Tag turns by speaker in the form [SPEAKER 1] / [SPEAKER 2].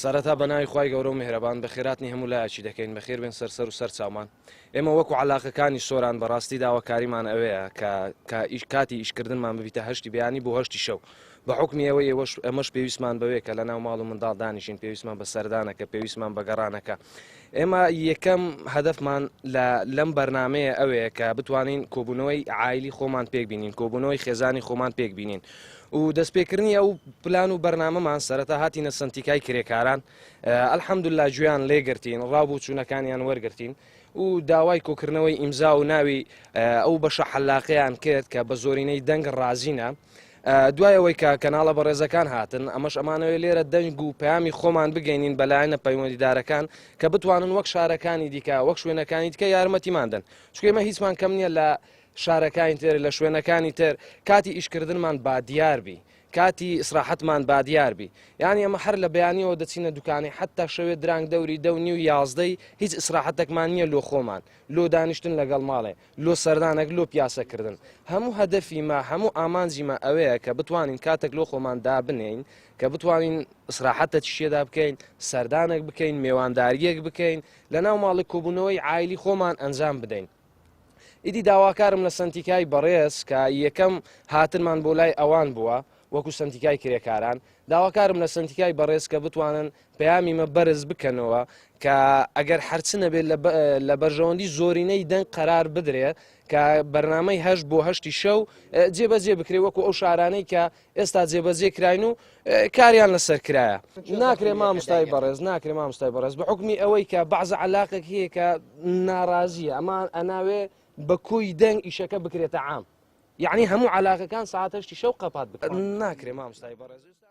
[SPEAKER 1] سەرەتا بەناوی خوای گەورە و میهرەبان بە خێراتنی هەموو لایەکی دەکەین بەخێر بێن سەرسەر و سەر چاومان ئێمە وەکو عەلاقەکانی سۆران بەڕاستی داواکاریمان ئەوەیە کە کاتی ئیشکردنمان ببیتە هەشتی بەیانی بۆ هەشتی شەو بە حکمی ئەوەی ئەمەش پێویستمان بەوەیە کە لە ناو ماڵ و منداڵ دانیشین پێویستمان بە سەردانەکە پێویستمان بە گەڕانەکە ئێمە یەکەم هەدەفمان لەم بەرنامەیە ئەوەیە کە بتوانین کۆبوونەوەی عایلی خۆمان پێک بینین کۆبوونەوەی خێزانی خۆمان پێک بینین و دەستپێکردنی ئەو پلان و بەرنامەمان سەرەتا هاتینە سنتیکای کرێکاران ئەلحەمدولیلا گوێیان لێگرتین ڕابوو چوونەکانیان وەرگرتین و داوای کۆکردنەوەی ئیمزا و ناوی ئەو بەشە حەلاقەیان کرد کە بە زۆرینەی دەنگ ڕازینە دوای ئەوەی کە کەناڵە بەڕێزەکان هاتن ئەمەش ئەمانەوەی لێرە دەنگ و پەیامی خۆمان بگەینین بەلایەنە پەیوەندیدارەکان کە بتوانن وەک شارەکانی دیکە وەک شوێنەکانی دیکە یارمەتیماندن چکە ئێمە هیچمان کەم نییە لە شارەکانی تر لە شوێنەکانی تر کاتی ئیشکردنمان با دیاربی کاتی ئیسراحەتمان با دیاربی یعنی ئەمە هەر لە بەیانیەوە دەچینە دوکانی حتا شەوێ درانگ دەوری دە و نیو یازدەی هیچ ئیسراحەتێکمان نییە لۆ خۆمان لۆ دانیشتن لەگەڵ ماڵێ لۆ سەردانێک لۆ پیاسەکردن هەموو هەدەفی ما هەموو ئامانجیمە ئەوەیە کە بتوانین کاتێک لۆ خۆمان دابنین کە بتوانین ئیسراحەتە چشێدا بکەین سەردانێک بکەین میێوانداریەک بکەین لە ناو ماڵی کۆبوونەوەی عایلی خۆمان ئەنجام بدەین ئیدی داواکارم لە سنتیکای بەڕێز کە یەکەم هاتنمان بۆ لای ئەوان بووە وەکو سنتیکای کرێکاران داواکارم لە سنتیکای بەڕێز کە بتوانن پەیامی مە بەرز بکەنەوە کە ئەگەر هەرچنە بێت لە بەرژەوەندی زۆرینەی دەنگ قەرار بدرێ کە بەرنامەی هەشت بۆ هەشتی شەو جێبەجێ بکرێ وەکو ئەو شارانەی کە ئێستا جێبەجێ کراین و کاریان لەسەر کرایە ناکرێ مامۆستای بەڕێز ناکرێ مامۆستای بەڕێز بە حکمی ئەوەی کە بەعزە عەلاقێک هەیە کە ناڕازیە ئەمان ئەناوێ بە کۆی دەنگ ئیشەکە بکرێتە عام یعنی هەموو عەلاقەکان ساعات هەشتی شەو قەپات بکەن ناکرێ مامۆستای بەڕێز